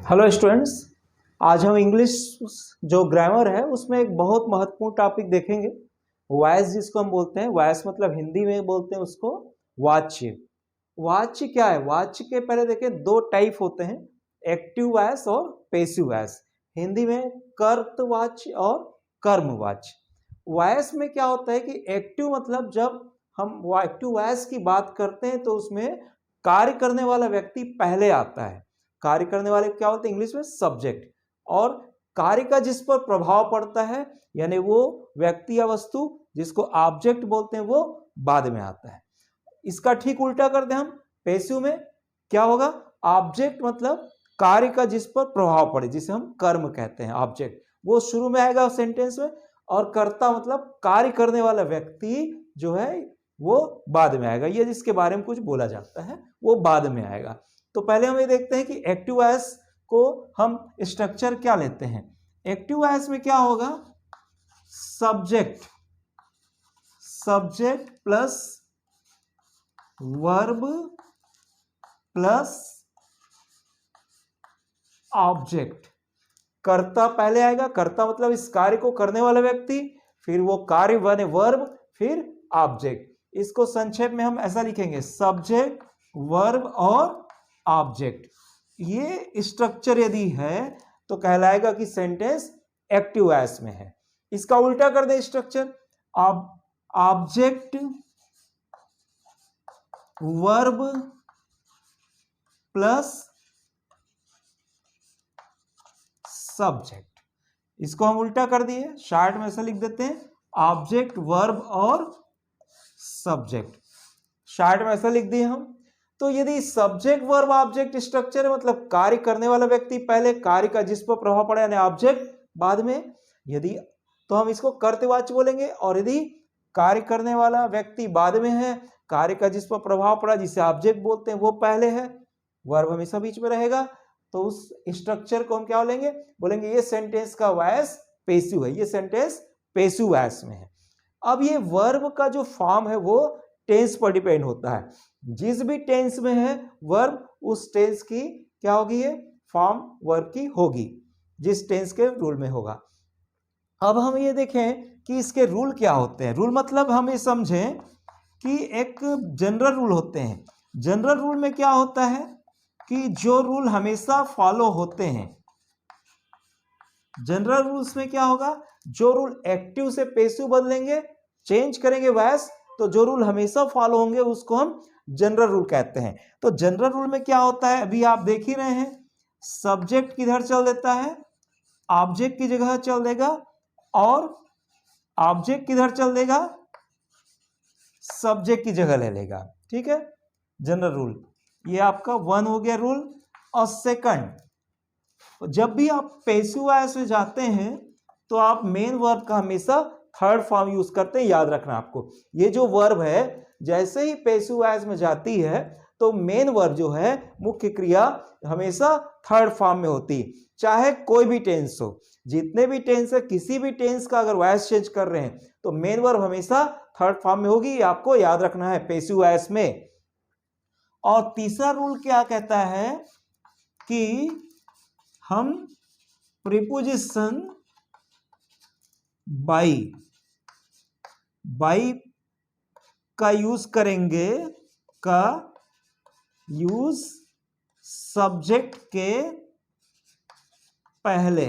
Hello students, आज हम English जो ग्रामर है उसमें एक बहुत महत्वपूर्ण टॉपिक देखेंगे। वॉइस जिसको हम बोलते हैं, वॉइस मतलब हिंदी में बोलते हैं उसको वाच्य। वाच्य क्या है? वाच्य के पहले देखें दो टाइप होते हैं, एक्टिव वॉइस और पैसिव वॉइस। हिंदी में कर्तवाच्य और कर्मवाच्य। वॉइस में क्या होता है कि एक्टिव मतलब जब हम एक्टिव वॉइस की बात करते हैं तो उसमें कार्य करने वाला व्यक्ति पहले आता है। कार्य करने वाले क्या होते हैं इंग्लिश में? सब्जेक्ट। और कार्य का जिस पर प्रभाव पड़ता है यानी वो व्यक्ति या वस्तु जिसको ऑब्जेक्ट बोलते हैं वो बाद में आता है। इसका ठीक उल्टा कर दें हम, पैसिव में क्या होगा? ऑब्जेक्ट मतलब कार्य का जिस पर प्रभाव पड़े, जिसे हम कर्म कहते हैं, ऑब्जेक्ट वो शुरू में आएगा सेंटेंस में, और कर्ता मतलब कार्य करने वाला व्यक्ति जो है वो बाद में आएगा। ये जिसके बारे में कुछ बोला जाता है वो बाद में आएगा। तो पहले हम ये देखते हैं कि एक्टिव वॉइस को हम स्ट्रक्चर क्या लेते हैं। एक्टिव वॉइस में क्या होगा? Subject plus verb plus object. कर्ता पहले आएगा, कर्ता मतलब इस कार्य को करने वाला व्यक्ति, फिर वो कार्य बने वर्ब, फिर ऑब्जेक्ट। इसको संक्षेप में हम ऐसा लिखेंगे, सब्जेक्ट वर्ब और ऑब्जेक्ट। ये स्ट्रक्चर यदि है तो कहलाएगा कि सेंटेंस एक्टिव वॉइस में है। इसका उल्टा कर दे structure, object verb plus subject. इसको हम उल्टा कर दिए, शार्ट में ऐसा लिख देते हैं, ऑब्जेक्ट वर्ब और सब्जेक्ट। शार्ट में ऐसा लिख दिए हम। तो यदि सब्जेक्ट वर्ब ऑब्जेक्ट स्ट्रक्चर है मतलब कार्य करने वाला व्यक्ति पहले, कार्य का जिस पर प्रभाव पड़ा यानी ऑब्जेक्ट बाद में, यदि तो हम इसको कर्तवाच्य बोलेंगे। और यदि कार्य करने वाला व्यक्ति बाद में है, कार्य का जिस पर प्रभाव पड़ा जिसे ऑब्जेक्ट बोलते हैं वो पहले है, वर्ब हमेशा बीच में रहेगा, तो उस स्ट्रक्चर को हम क्या बोलेंगे? बोलेंगे ये सेंटेंस का वॉइस पैसिव है, ये सेंटेंस पैसिव वॉइस में है। अब ये वर्ब का जो फॉर्म है वो टेंस पर डिपेंड होता है। जिस भी टेंस में है वर्ब, उस टेंस की क्या होगी? ये फॉर्म वर्ब की होगी जिस टेंस के रूल में होगा। अब हम ये देखें कि इसके रूल क्या होते हैं। रूल मतलब हम ये समझें कि एक जनरल रूल होते हैं। जनरल रूल में क्या होता है कि जो रूल हमेशा फॉलो होते हैं, जनरल रूल्स में क्या होगा? जो रूल एक्टिव से पैसिव बदलेंगे, चेंज करेंगे वॉइस, तो जो रूल हमेशा फॉलो होंगे उसको हम जनरल रूल कहते हैं। तो जनरल रूल में क्या होता है अभी आप देख ही रहे हैं, सब्जेक्ट किधर चल देता है? ऑब्जेक्ट की जगह चल देगा, और ऑब्जेक्ट किधर चल देगा? सब्जेक्ट की जगह ले लेगा। ठीक है, जनरल रूल ये आपका वन हो गया रूल। और सेकंड, जब भी आप पैसिव वॉइस में जाते हैं तो आप मेन वर्ब का हमेशा थर्ड फॉर्म यूज करते हैं। याद रखना आपको, ये जो वर्ब है जैसे ही पैसिव वॉइस में जाती है तो मेन वर्ब जो है, मुख्य क्रिया हमेशा थर्ड फॉर्म में होती है, चाहे कोई भी टेंस हो। जितने भी टेंस है, किसी भी टेंस का अगर वॉइस चेंज कर रहे हैं तो मेन वर्ब हमेशा थर्ड फॉर्म में होगी। आपको याद रखना है पैसिव वॉइस में। और तीसरा रूल क्या कहता है कि हम प्रीपोजिशन बाई का यूज करेंगे, का यूज सब्जेक्ट के पहले।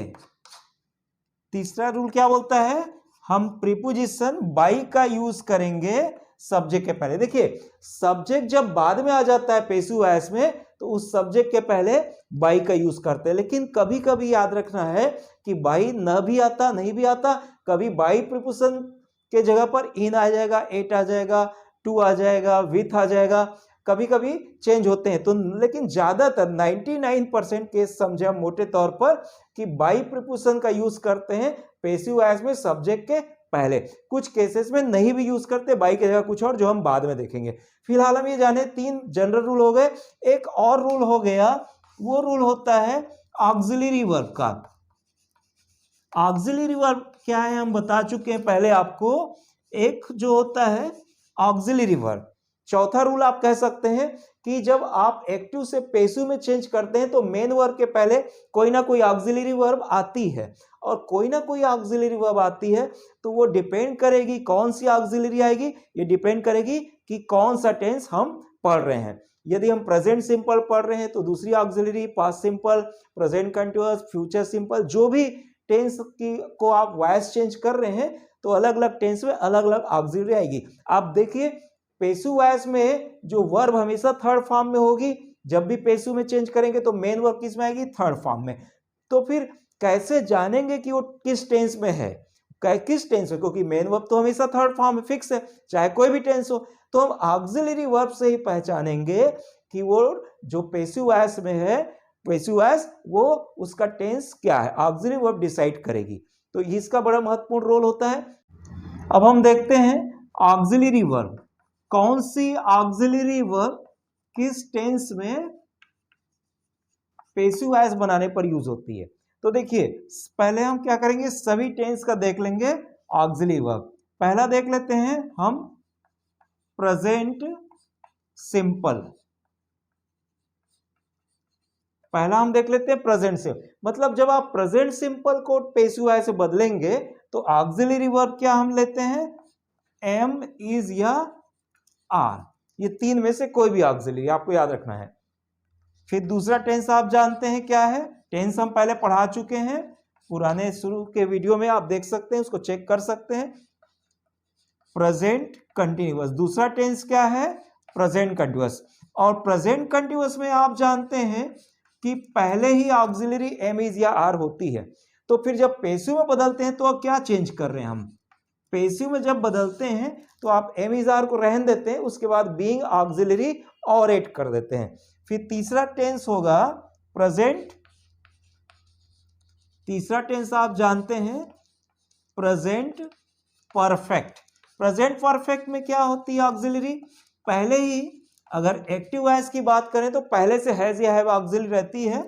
तीसरा रूल क्या बोलता है? हम प्रीपोजिशन बाई का यूज करेंगे सब्जेक्ट के पहले। देखिए, सब्जेक्ट जब बाद में आ जाता है पैसिव वॉइस में तो उस सब्जेक्ट के पहले बाई का यूज करते हैं। लेकिन कभी कभी याद रखना है कि बाई न भी आता, नहीं भी आता, कभी बाई प्रीपोजिशन के जगह पर इन आ जाएगा, एट आ जाएगा, टू आ जाएगा, विथ आ जाएगा, कभी कभी चेंज होते हैं। तो लेकिन ज्यादातर 99% केस समझे हम मोटे तौर पर कि बाई प्रीपोजिशन का यूज करते हैं पैसिव वॉइस में सब्जेक्ट के पहले। कुछ केसेस में नहीं भी यूज करते, बाई की जगह कुछ और, जो हम बाद में देखेंगे। फिलहाल हम ये जाने 3 जनरल रूल हो गए। एक और रूल हो गया, वो रूल होता है ऑक्सिलरी वर्ब का। ऑक्सिलरी वर्ब क्या है हम बता चुके हैं पहले आपको। एक जो होता है ऑक्सिलरी वर्ब, चौथा रूल आप कह सकते हैं कि जब आप एक्टिव से पैसिव में चेंज करते हैं तो मेन वर्ब के पहले कोई ना कोई ऑक्सिलरी वर्ब आती है, और कोई ना कोई ऑक्सिलरी वर्ब आती है तो वो डिपेंड करेगी कौन सी ऑक्सिलरी आएगी, ये डिपेंड करेगी कि कौन सा टेंस हम पढ़ रहे हैं। यदि हम प्रेजेंट सिंपल पढ़ रहे हैं तो दूसरी auxiliary, past simple, present continuous, future simple, जो भी टेंस की को आप वॉइस चेंज कर रहे हैं तो अलग अलग टेंस में अलग अलग ऑक्सिलरी आएगी। आप देखिए पैसिव वॉइस में जो वर्ब हमेशा थर्ड फॉर्म में होगी, जब भी पैसिव में चेंज करेंगे तो मेन वर्ब किस में आएगी, थर्ड फॉर्म में। तो फिर कैसे जानेंगे कि वो किस टेंस में है, किस टेंस में, क्योंकि मेन वर्ब तो हमेशा थर्ड फॉर्म में फिक्स है, चाहे कोई भी टेंस हो। तो हम ऑक्सिलरी वर्ब से ही पहचानेंगे कि वो जो पैसिव वॉइस में है, पैसिव वॉइस, वो उसका टेंस क्या है, ऑक्सिलरी वर्ब डिसाइड करेगी। तो इसका बड़ा महत्वपूर्ण रोल होता है। अब हम देखते हैं ऑक्सिलरी वर्ब, कौन सी ऑक्सिलरी वर्ब किस टेंस में पैसिव वॉइस बनाने पर यूज होती है। तो देखिए पहले हम क्या करेंगे, सभी टेंस का देख लेंगे ऑक्सिलरी वर्ब। पहला देख लेते हैं हम प्रेजेंट सिंपल। पहला हम देख लेते हैं प्रेजेंट सिंपल, मतलब जब आप प्रेजेंट सिंपल को पैसिव वॉइस से बदलेंगे तो ऑक्सिलरी वर्ब क्या हम लेते हैं, एम, इज या आर, ये तीन में से कोई भी ऑक्सिलरी आपको याद रखना है। फिर दूसरा टेंस आप जानते हैं क्या है, टेंस हम पहले पढ़ा चुके हैं, पुराने शुरू के वीडियो में आप देख सकते हैं, उसको चेक कर सकते हैं, प्रेजेंट कंटिन्यूअस। दूसरा टेंस क्या है, प्रेजेंट कंटिन्यूअस। और प्रेजेंट कंटिन्यूअस में आप जानते हैं कि पहले ही ऑक्सिलरी एम, इज या आर होती है। तो फिर जब पैसिव में बदलते हैं तो अब क्या चेंज कर रहे हैं हम, पैसिव में जब बदलते हैं तो आप एम, इज, आर को रहन देते हैं, उसके बाद बीइंग ऑक्सिलरी और ऐड कर देते हैं। फिर तीसरा टेंस होगा प्रेजेंट, तीसरा टेंस आप जानते हैं प्रेजेंट परफेक्ट। प्रेजेंट परफेक्ट में क्या होती है ऑक्सिलरी, पहले ही, अगर एक्टिव वॉइस की बात करें तो पहले से हैज या हैव ऑक्सिलरी रहती है,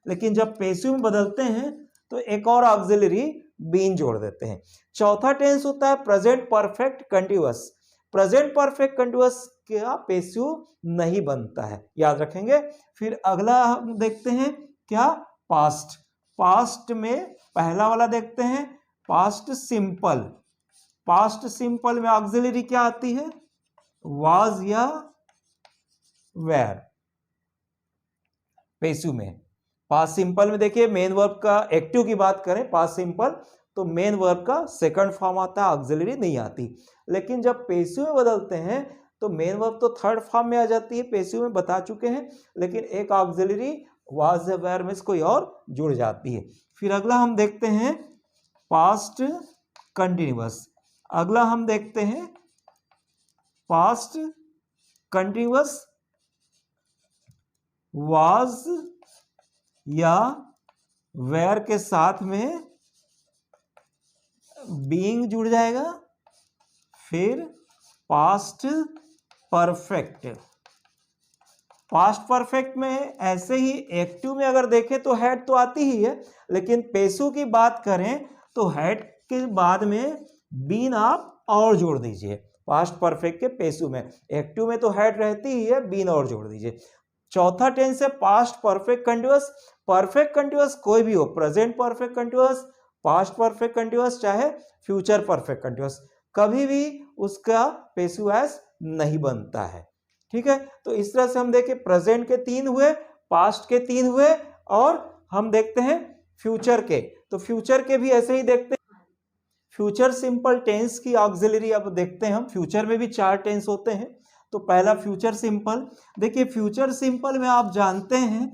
लेकिन जब पैसिव में बदलते हैं तो एक और ऑक्सिलरी बीन जोड़ देते हैं। चौथा टेंस होता है present perfect continuous. Present perfect continuous क्या पैसिव नहीं बनता है, याद रखेंगे। फिर अगला हम देखते हैं क्या, पास्ट। पास्ट में पहला वाला देखते हैं पास्ट सिंपल। पास्ट सिंपल में ऑक्सिलरी क्या आती है, वाज या वेर। पैसिव में पास्ट सिंपल में देखिए मेन वर्ब का, एक्टिव की बात करें पास्ट सिंपल तो मेन वर्ब का सेकंड फॉर्म आता है, ऑक्सिलरी नहीं आती। लेकिन जब पैसिव में बदलते हैं तो मेन वर्ब तो थर्ड फॉर्म में आ जाती है, पैसिव में बता चुके हैं, लेकिन एक ऑक्सिलरी वाज या वेर में कोई और जुड़ जाती है। फिर अगला हम देखते हैं पास्ट कंटिन्यूअस। अगला हम देखते हैं पास्ट कंटिन्यूअस, वाज या वेयर के साथ में बीइंग जुड़ जाएगा। फिर पास्ट परफेक्ट। पास्ट परफेक्ट में ऐसे ही एक्टिव में अगर देखें तो हैड तो आती ही है, लेकिन पैसिव की बात करें तो हैड के बाद में बीन आप और जोड़ दीजिए। पास्ट परफेक्ट के पैसिव में, एक्टिव में तो हैड रहती ही है, बीन और जोड़ दीजिए। चौथा टेंस है past perfect continuous. Perfect continuous कोई भी हो, present perfect continuous, past perfect continuous, चाहे फ्यूचर परफेक्ट कंटीन्यूअस, कभी भी उसका पैसिव वॉइस नहीं बनता है। ठीक है, तो इस तरह से हम देखें प्रेजेंट के 3 हुए, पास्ट के 3 हुए, और हम देखते हैं फ्यूचर के। तो फ्यूचर के भी ऐसे ही देखते हैं, फ्यूचर सिंपल टेंस की ऑक्सिलरी अब देखते हैं हम। फ्यूचर में भी 4 टेंस होते हैं। तो पहला फ्यूचर सिंपल, देखिए फ्यूचर सिंपल में आप जानते हैं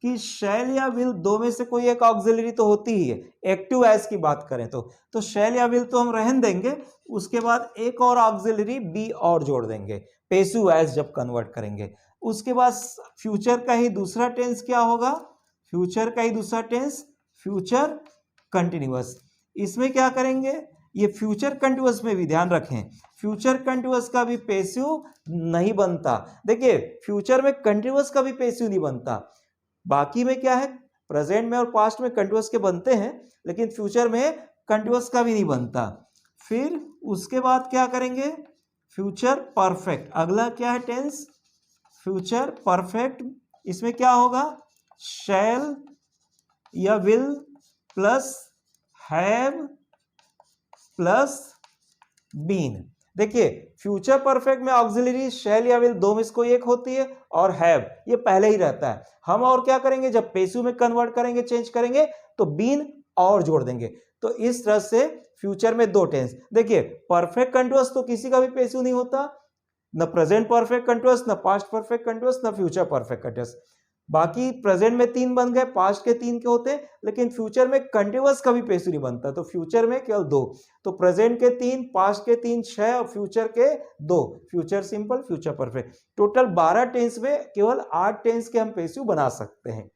कि शैल या विल, दो में से कोई एक ऑक्सिलरी तो होती ही है। एक्टिव वॉइस की बात करें तो शैल या विल तो हम रहन देंगे, उसके बाद एक और ऑक्सिलरी बी और जोड़ देंगे पैसिव वॉइस जब कन्वर्ट करेंगे। उसके बाद फ्यूचर का ही दूसरा टेंस क्या होगा, फ्यूचर का ही दूसरा टेंस फ्यूचर कंटिन्यूअस। इसमें क्या करेंगे, ये फ्यूचर कंटिन्यूअस में भी ध्यान रखें, फ्यूचर कंटिन्यूअस का भी पैसिव नहीं बनता। देखिए फ्यूचर में कंटिन्यूअस का भी पैसिव नहीं बनता, बाकी में क्या है, प्रेजेंट में और पास्ट में कंटिन्यूअस के बनते हैं, लेकिन फ्यूचर में कंटिन्यूअस का भी नहीं बनता। फिर उसके बाद क्या करेंगे, फ्यूचर परफेक्ट, अगला क्या है टेंस, फ्यूचर परफेक्ट। इसमें क्या होगा, shall or will plus have plus been. देखिए फ्यूचर परफेक्ट में ऑक्सिलरी शैल या विल दो में से कोई एक होती है और हैव ये पहले ही रहता है। हम और क्या करेंगे, जब पेसिव में कन्वर्ट करेंगे, चेंज करेंगे तो बीन और जोड़ देंगे। तो इस तरह से फ्यूचर में दो टेंस। देखिए परफेक्ट कंटीन्यूअस तो किसी का भी पेसिव नहीं होता, न प्रेजेंट परफेक्ट कंटीन्यूअस, न पास्ट परफेक्ट कंटीन्यूअस, न फ्यूचर परफेक्ट कंटीन्यूअस। बाकी प्रेजेंट में 3 बन गए, पास्ट के 3 के होते हैं, लेकिन फ्यूचर में कंटीन्यूअस कभी पेसिव नहीं बनता। तो फ्यूचर में केवल 2, तो प्रेजेंट के 3, पास्ट के 3, 6 और फ्यूचर के 2। Future simple, future perfect. Total 12 tense में केवल 8 टेंस के हम पेसिव बना सकते हैं।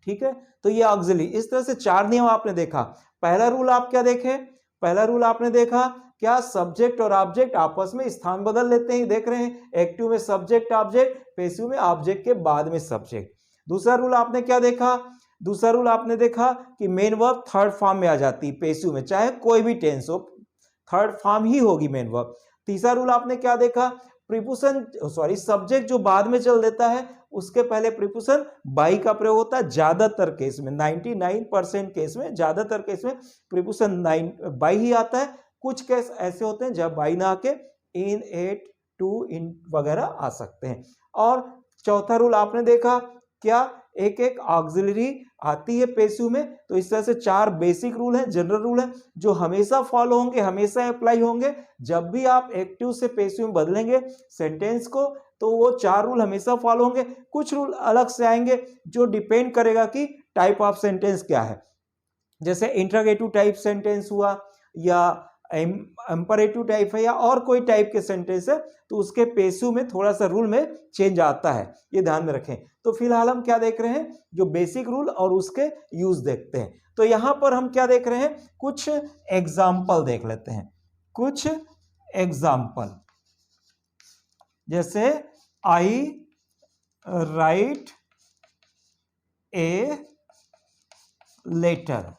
ठीक है, तो ये ऑक्सिलरी। इस तरह से 4 नियम आपने देखा। पहला रूल आप क्या देखे, पहला रूल आपने देखा क्या, सब्जेक्ट और ऑब्जेक्ट आपस में स्थान बदल लेते हैं, देख रहे हैं। एक्टिव में सब्जेक्ट ऑब्जेक्ट, पैसिव में ऑब्जेक्ट के बाद में सब्जेक्ट। दूसरा रूल आपने क्या देखा, दूसरा रूल आपने देखा कि मेन वर्ब थर्ड फॉर्म में आ जाती है पैसिव में, चाहे कोई भी टेंस हो थर्ड फॉर्म ही होगी मेन वर्ब। तीसरा रूल आपने क्या देखा, प्रीपोजिशन सब्जेक्ट जो बाद में चल देता है उसके पहले प्रीपोजिशन बाई का प्रयोग होता है। ज्यादातर केस में 99% केस में, ज्यादातर केस में प्रीपोजिशन बाई ही आता है। कुछ केस ऐसे होते हैं जब बाई ना आके इन, एट, टू, इन वगैरह आ सकते हैं। और चौथा रूल आपने देखा क्या, एक एक ऑक्सिलरी आती है पैसिव में। तो इस तरह से 4 बेसिक रूल हैं, जनरल रूल हैं, जो हमेशा फॉलो होंगे, हमेशा अप्लाई होंगे। जब भी आप एक्टिव से पैसिव में बदलेंगे सेंटेंस को तो वो 4 रूल हमेशा फॉलो होंगे। कुछ रूल अलग से आएंगे जो डिपेंड करेगा कि टाइप ऑफ सेंटेंस क्या है। जैसे इंटरोगेटिव टाइप सेंटेंस हुआ या इंपरेटिव टाइप है या और कोई टाइप के सेंटेंस है तो उसके पैसिव में थोड़ा सा रूल में चेंज आता है, ये ध्यान में रखें। तो फिलहाल हम क्या देख रहे हैं, जो बेसिक रूल और उसके यूज देखते हैं। तो यहां पर हम क्या देख रहे हैं, कुछ एग्जाम्पल देख लेते हैं, कुछ एग्जाम्पल। जैसे I write a letter,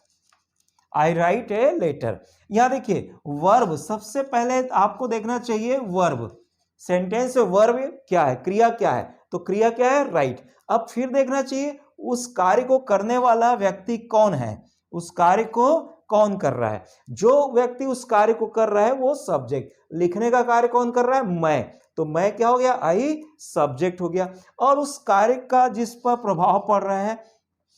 I write a letter. यहां देखिए वर्ब, सबसे पहले आपको देखना चाहिए वर्ब, सेंटेंस में वर्ब क्या है, क्रिया क्या है, तो क्रिया क्या है, राइट। अब फिर देखना चाहिए उस कार्य को करने वाला व्यक्ति कौन है, उस कार्य को कौन कर रहा है। जो व्यक्ति उस कार्य को कर रहा है वो सब्जेक्ट, लिखने का कार्य कौन कर रहा है, मैं, तो मैं क्या हो गया, आई सब्जेक्ट हो गया। और उस कार्य का जिस पर प्रभाव पड़ रहा है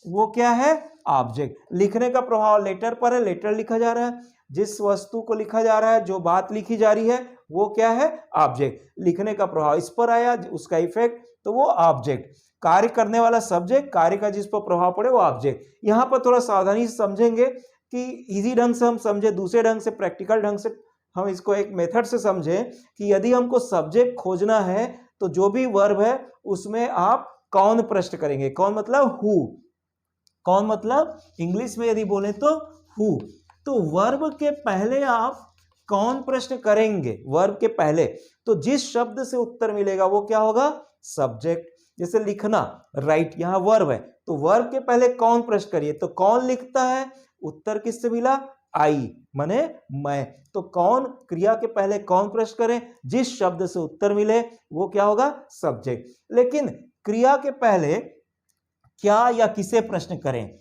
वो क्या है, ऑब्जेक्ट। लिखने का प्रभाव लेटर पर है, लेटर लिखा जा रहा है। जिस वस्तु को लिखा जा रहा है, जो बात लिखी जा रही है वो क्या है, ऑब्जेक्ट। लिखने का प्रभाव इस पर आया, उसका इफेक्ट, तो वो ऑब्जेक्ट। कार्य करने वाला सब्जेक्ट, कार्य का जिस पर प्रभाव पड़े वो ऑब्जेक्ट। यहां पर थोड़ा सावधानी से समझेंगे कि इजी ढंग से हम समझे, दूसरे ढंग से प्रैक्टिकल ढंग से हम इसको एक मेथड से समझें कि यदि हमको सब्जेक्ट खोजना है तो जो भी वर्ब है उसमें आप कौन प्रश्न करेंगे। कौन मतलब हु, कौन मतलब इंग्लिश में यदि बोले तो हु। तो वर्ब के पहले आप कौन प्रश्न करेंगे, वर्ब के पहले, तो जिस शब्द से उत्तर मिलेगा वो क्या होगा, सब्जेक्ट। जैसे लिखना, राइट, यहां वर्ब है तो वर्ब के पहले कौन प्रश्न करिए, तो कौन लिखता है, उत्तर किससे मिला, आई माने मैं। तो कौन क्रिया के पहले कौन प्रश्न करें, जिस शब्द से उत्तर मिले वो क्या होगा, सब्जेक्ट। लेकिन क्रिया के पहले क्या या किसे प्रश्न करें,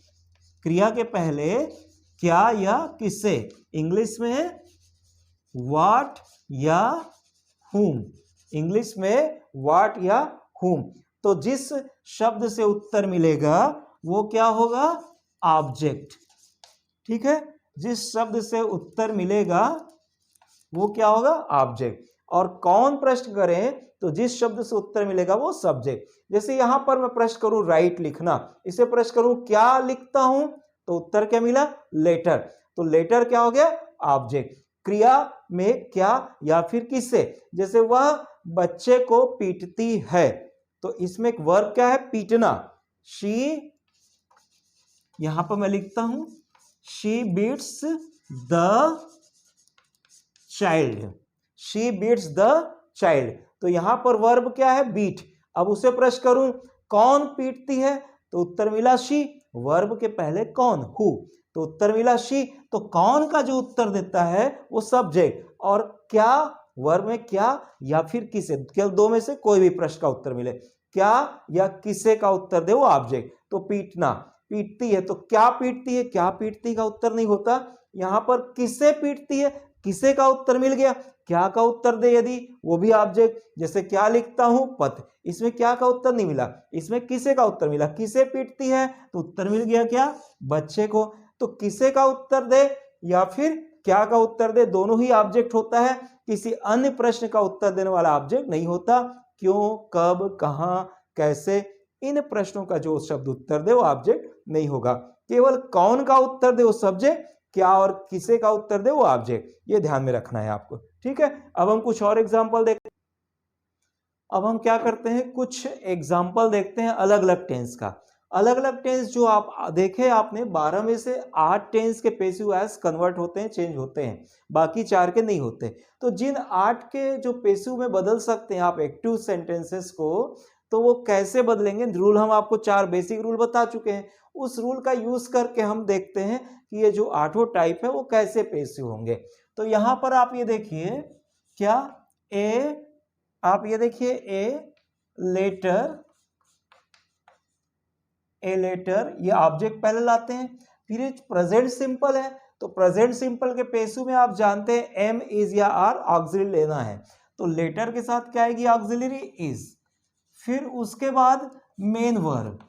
क्रिया के पहले क्या या किसे, इंग्लिश में व्हाट या whom, इंग्लिश में व्हाट या whom। तो जिस शब्द से उत्तर मिलेगा वो क्या होगा, ऑब्जेक्ट। ठीक है, जिस शब्द से उत्तर मिलेगा वो क्या होगा, ऑब्जेक्ट। और कौन प्रश्न करें, तो जिस शब्द से उत्तर मिलेगा वो सब्जेक्ट। जैसे यहां पर मैं प्रश्न करूं राइट लिखना, इसे प्रश्न करूं क्या लिखता हूं, तो उत्तर क्या मिला, लेटर। तो लेटर क्या हो गया, ऑब्जेक्ट। क्रिया में क्या या फिर किससे, जैसे वह बच्चे को पीटती है, तो इसमें एक वर्ब क्या है, पीटना, शी, यहां पर मैं लिखता हूं she beats the child, she beats the child. तो यहां पर वर्ब क्या है, बीट। अब उसे प्रश्न करूं कौन पीटती है, तो उत्तर मिला शी, वर्ब के पहले कौन, हु, तो उत्तर मिला शी। तो कौन का जो उत्तर देता है वो सब्जेक्ट, और क्या वर्ब में क्या या फिर किसे, केवल दो में से कोई भी प्रश्न का उत्तर मिले, क्या या किसे का उत्तर दे वो ऑब्जेक्ट। तो पीटना, पीटती है, तो क्या पीटती है, क्या पीटती का उत्तर नहीं होता, यहां पर किसे पीटती है, किसे का उत्तर मिल गया, क्या का उत्तर दे यदि वो भी ऑब्जेक्ट। जैसे क्या लिखता हूं पत्र, इसमें क्या का उत्तर नहीं मिला, इसमें किसे का उत्तर मिला, किसे पीटती है तो उत्तर मिल गया क्या, बच्चे को। तो किसे का उत्तर दे या फिर क्या का उत्तर दे, दोनों ही ऑब्जेक्ट होता है, किसी अन्य प्रश्न का उत्तर देने वाला ऑब्जेक्ट नहीं होता। क्यों, कब, कहां, कैसे, इन प्रश्नों का जो शब्द उत्तर दे वो ऑब्जेक्ट नहीं होगा। केवल कौन का उत्तर दे वो सब्जेक्ट, क्या और किसे का उत्तर दे वो ऑब्जेक्ट, ये ध्यान में रखना है आपको। ठीक है, अब हम कुछ और एग्जांपल देखते हैं। अब हम क्या करते हैं, कुछ एग्जांपल देखते हैं अलग अलग टेंस का। अलग अलग टेंस जो आप देखे आपने, 12 में से 8 टेंस के पैसिव वॉइस कन्वर्ट होते हैं, चेंज होते हैं, बाकी 4 के नहीं होते। तो जिन 8 के जो पैसिव में बदल सकते हैं आप एक्टिव सेंटेंसेस को, तो वो कैसे बदलेंगे, रूल हम आपको 4 बेसिक रूल बता चुके हैं। उस रूल का यूज करके हम देखते हैं कि ये जो 8 टाइप है वो कैसे पैसिव होंगे। तो यहां पर आप ये देखिए, क्या आप ये देखिए ए लेटर, ये ऑब्जेक्ट पहले लाते हैं। फिर प्रेजेंट सिंपल है, तो प्रेजेंट सिंपल के पैसिव में आप जानते हैं एम, इज या आर ऑक्सिलरी लेना है, तो लेटर के साथ क्या आएगी, ऑक्सिलरी इज। फिर उसके बाद मेन वर्ब,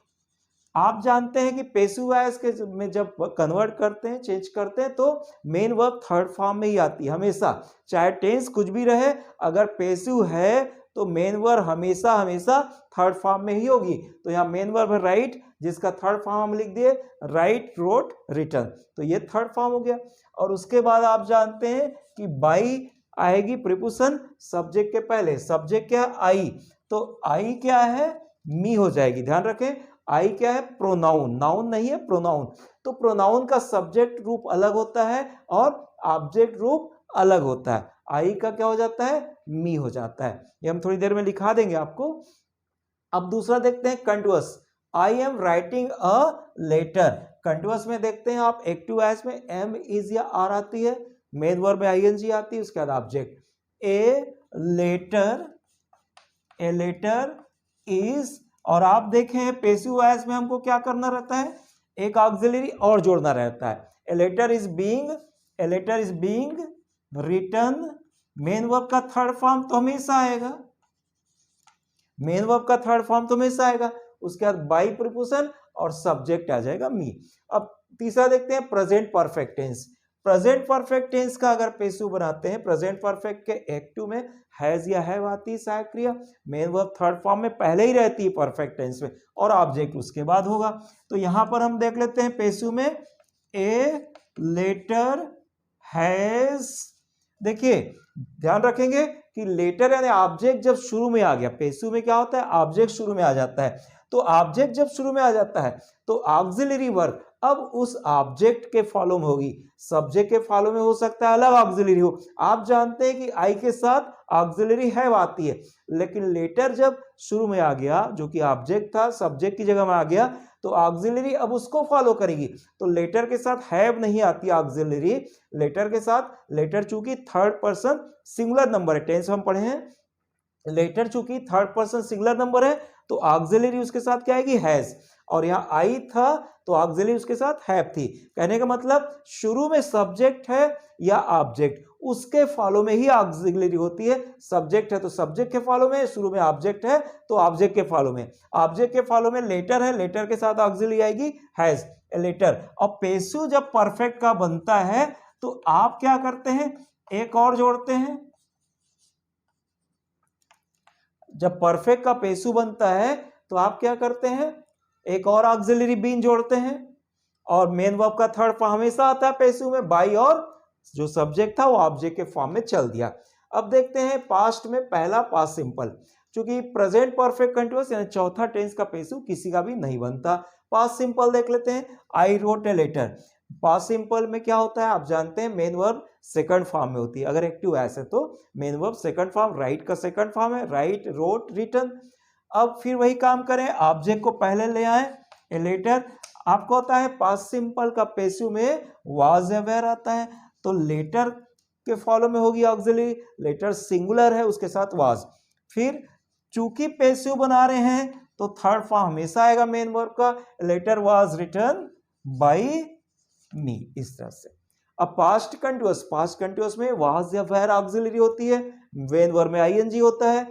आप जानते हैं कि पैसिव वॉइस के में जब कन्वर्ट करते हैं, चेंज करते हैं, तो मेन वर्ब थर्ड फॉर्म में ही आती है हमेशा, चाहे टेंस कुछ भी रहे, अगर पैसिव है तो मेन वर्ब हमेशा हमेशा थर्ड फॉर्म में ही होगी। तो यहाँ मेन वर्ब है राइट, जिसका थर्ड फॉर्म हम लिख दिए राइट, रोट, रिटर्न, तो ये थर्ड फॉर्म हो गया। और उसके बाद आप जानते हैं कि बाई आएगी प्रीपोजिशन सब्जेक्ट के पहले, सब्जेक्ट क्या है, आई, तो आई क्या है, मी हो जाएगी, ध्यान रखें। आई क्या है, प्रोनाउन, नाउन नहीं है, प्रोनाउन। तो प्रोनाउन का सब्जेक्ट रूप अलग होता है और ऑब्जेक्ट रूप अलग होता है। आई का क्या हो जाता है, मी हो जाता है, ये हम थोड़ी देर में लिखा देंगे आपको। अब दूसरा देखते हैं continuous, I am writing a letter. Continuous में देखते हैं आप, एक्टिव वॉइस में एम, इज या आर आती है, मेन वर्ब में आईएनजी आती है, उसके बाद ऑब्जेक्ट। ए लेटर इज, और आप देखें पैसिव वॉइस में हमको क्या करना रहता है, एक ऑक्सिलरी और जोड़ना रहता है। A letter is being written, main verb का थर्ड फॉर्म तो हमेशा आएगा, मेन वर्ब का थर्ड फॉर्म तो हमेशा आएगा, उसके बाद बाई प्रीपोजिशन और सब्जेक्ट आ जाएगा मी। अब तीसरा देखते हैं present perfect tense. Present perfect tense का अगर पैसिव बनाते हैं, प्रेजेंट परफेक्ट के एक्टिव में हैज या हैव आती है सहायक क्रिया, मेन वर्ब थर्ड फॉर्म में पहले ही रहती है परफेक्ट टेंस में, और ऑब्जेक्ट उसके बाद होगा। तो यहां पर हम देख लेते हैं पैसिव में, ए लेटर हैज, देखिए ध्यान रखेंगे कि लेटर यानी ऑब्जेक्ट जब शुरू में आ गया, पैसिव में क्या होता है, ऑब्जेक्ट शुरू में आ जाता है, तो ऑब्जेक्ट जब शुरू में आ जाता है तो ऑक्सिलरी वर्ब अब उस ऑब्जेक्ट के फॉलो में होगी, सब्जेक्ट के फॉलो में हो सकता है अलग ऑक्सिलरी हो। आप जानते हैं कि आई के साथ ऑक्सिलरी हैव आती है, लेकिन लेटर जब शुरू में आ गया, जो कि ऑब्जेक्ट था, सब्जेक्ट की जगह में आ गया, तो ऑक्सिलरी अब उसको फॉलो करेगी। तो लेटर के साथ हैव नहीं आती ऑक्सिलरी, लेटर के साथ, लेटर चूंकि थर्ड पर्सन सिंगुलर नंबर है, टेंस हम पढ़े हैं, लेटर चूंकि थर्ड पर्सन सिंगुलर नंबर है, तो ऑक्सिलरी उसके साथ क्या आएगी, हैज, और यहाँ आई था तो ऑक्सिलरी उसके साथ हैव थी। कहने का मतलब शुरू में सब्जेक्ट है या ऑब्जेक्ट, उसके फॉलो में ही ऑक्सिलरी होती है। सब्जेक्ट है तो सब्जेक्ट के फॉलो में, शुरू में ऑब्जेक्ट है तो ऑब्जेक्ट के फॉलो में, ऑब्जेक्ट के फॉलो में लेटर है, लेटर के साथ ऑक्सिलरी आएगी हैज, लेटर। और पैसिव जब परफेक्ट का बनता है तो आप क्या करते हैं, एक और जोड़ते हैं। जब परफेक्ट का पैसिव बनता है तो आप क्या करते हैं, एक और ऑक्सिलरी बीन जोड़ते हैं, और मेन वर्ब का थर्ड फॉर्म हमेशा आता है पैसिव में, बाई, और जो सब्जेक्ट था वो ऑब्जेक्ट के फॉर्म में चल दिया। अब देखते हैं पास्ट में, पहला पास्ट सिंपल, क्योंकि प्रेजेंट परफेक्ट कंटीन्यूअस यानी चौथा टेंस का पैसिव किसी का भी नहीं बनता। पास्ट सिंपल देख लेते हैं, I wrote a letter. Past simple में क्या होता है आप जानते हैं, मेन वर्ब सेकंड फॉर्म में होती है, अगर एक्टिव ऐसे तो main verb second form, right का सेकंड फॉर्म है, राइट, रोट, रिटन। अब फिर वही काम करें, ऑब्जेक्ट को पहले ले आए, ए लेटर। आपको होता है पास्ट सिंपल का पैसिव में वाज या वेयर आता है, तो लेटर के फॉलो में होगी ऑक्सिलरी, लेटर सिंगुलर है उसके साथ वाज। फिर चूंकि पैसिव बना रहे हैं तो थर्ड फॉर्म हमेशा आएगा मेन वर्ब का, लेटर वाज रिटन बाय मी, इस तरह से। अब पास्ट कंटिन्यूअस में वाज या वेयर ऑक्सिलरी होती है, मेन वर्ब में आईएनजी होता है,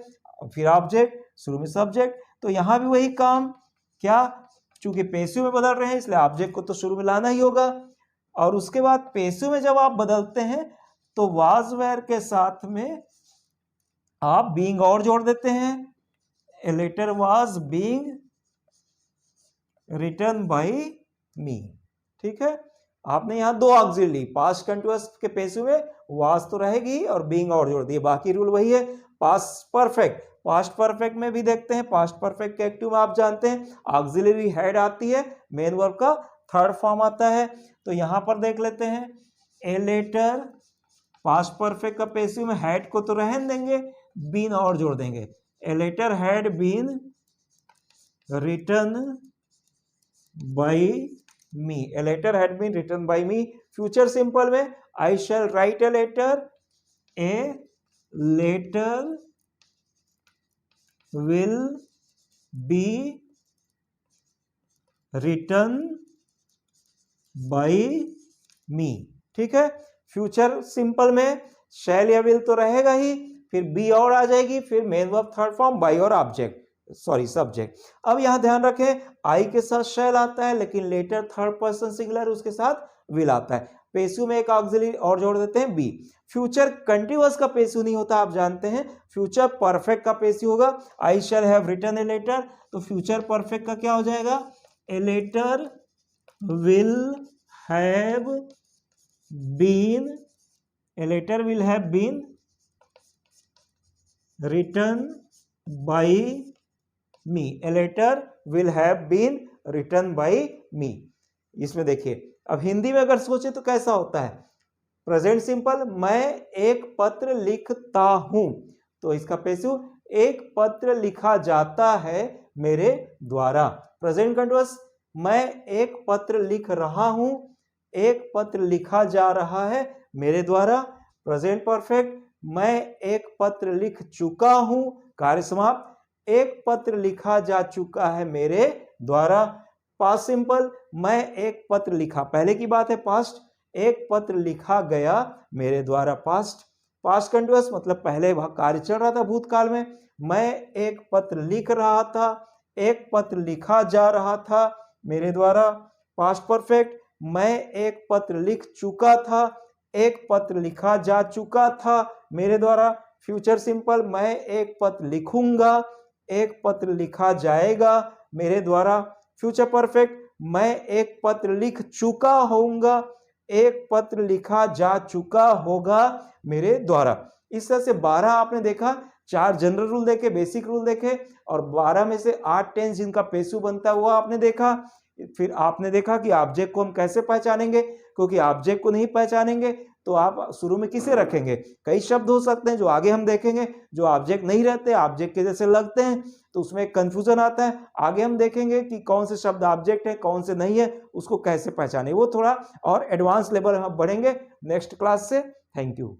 फिर ऑब्जेक्ट, शुरू में सब्जेक्ट। तो यहां भी वही काम, क्या, चूंकि पैसिव में बदल रहे हैं इसलिए ऑब्जेक्ट को तो शुरू में लाना ही होगा। और उसके बाद पैसिव में जब आप बदलते हैं तो वाज वेयर के साथ में आप बीइंग और जोड़ देते हैं, a letter was being written by me, ठीक है। आपने यहां दो ऑक्सिलरी, पास्ट कंटिन्यूअस के पैसिव में वाज तो रहेगी और बीइंग और जोड़ दिए, बाकी रूल वही है। पास्ट परफेक्ट में भी देखते हैं, पास्ट परफेक्ट के एक्टिव में आप जानते हैं ऑक्सिलरी हेड आती है, मेन वर्ब का थर्ड फॉर्म आता है। तो यहां पर देख लेते हैं, ए लेटर, पास्ट परफेक्ट का पैसिव में हेड को तो रहने देंगे, बीन और जोड़ देंगे, a letter had been written by me, a letter had been written by me. Future simple में I shall write a letter will be written by me, ठीक है। फ्यूचर सिंपल में शैल या विल तो रहेगा ही, फिर बी और आ जाएगी, फिर main verb third form by और सब्जेक्ट। अब यहां ध्यान रखें, आई के साथ शैल आता है लेकिन लेटर थर्ड पर्सन सिंगुलर उसके साथ विल आता है। पैसिव में एक ऑक्सिलरी और जोड़ देते हैं बी। फ्यूचर कंटिन्यूअस का पैसिव नहीं होता, आप जानते हैं, फ्यूचर परफेक्ट का पैसिव होगा। I shall have written a letter, तो फ्यूचर परफेक्ट का क्या हो जाएगा, a letter will have been, a letter will have been written by me, a letter will have been written by me. इसमें देखिए, अब हिंदी में अगर सोचे तो कैसा होता है, प्रेजेंट सिंपल, मैं एक पत्र लिखता हूं, तो इसका पैसिव, एक पत्र लिखा जाता है मेरे द्वारा। प्रेजेंट कंटिन्यूअस, मैं एक पत्र लिख रहा हूं, एक पत्र लिखा जा रहा है मेरे द्वारा। प्रेजेंट परफेक्ट, मैं एक पत्र लिख चुका हूं, कार्य समाप्त, एक पत्र लिखा जा चुका है मेरे द्वारा। पास्ट सिंपल, मैं एक पत्र लिखा, पहले की बात है पास्ट, एक पत्र लिखा गया मेरे द्वारा, पास्ट कंटिन्यूअस मतलब पहले कार्य चल रहा था भूतकाल में, मैं एक पत्र लिख रहा था, एक पत्र लिखा जा रहा था मेरे द्वारा। पास्ट परफेक्ट, मैं एक पत्र लिख चुका था, एक पत्र लिखा जा चुका था मेरे द्वारा। फ्यूचर सिंपल, मैं एक पत्र लिखूंगा, एक पत्र लिखा जाएगा मेरे द्वारा। फ्यूचर परफेक्ट, मैं एक पत्र लिख चुका होऊंगा, एक पत्र लिखा जा चुका होगा मेरे द्वारा। इस तरह से 12 आपने देखा, 4 जनरल रूल देखे, बेसिक रूल देखे, और 12 में से 8 टेंस जिनका पैसिव बनता हुआ आपने देखा। फिर आपने देखा कि ऑब्जेक्ट को हम कैसे पहचानेंगे, क्योंकि ऑब्जेक्ट को नहीं पहचानेंगे तो आप शुरू में किसे रखेंगे, कई शब्द हो सकते हैं जो आगे हम देखेंगे जो ऑब्जेक्ट नहीं रहते, ऑब्जेक्ट के जैसे लगते हैं, तो उसमें एक कंफ्यूजन आता है। आगे हम देखेंगे कि कौन से शब्द ऑब्जेक्ट है कौन से नहीं है, उसको कैसे पहचाने, वो थोड़ा और एडवांस लेवल हम बढ़ेंगे नेक्स्ट क्लास से। Thank you.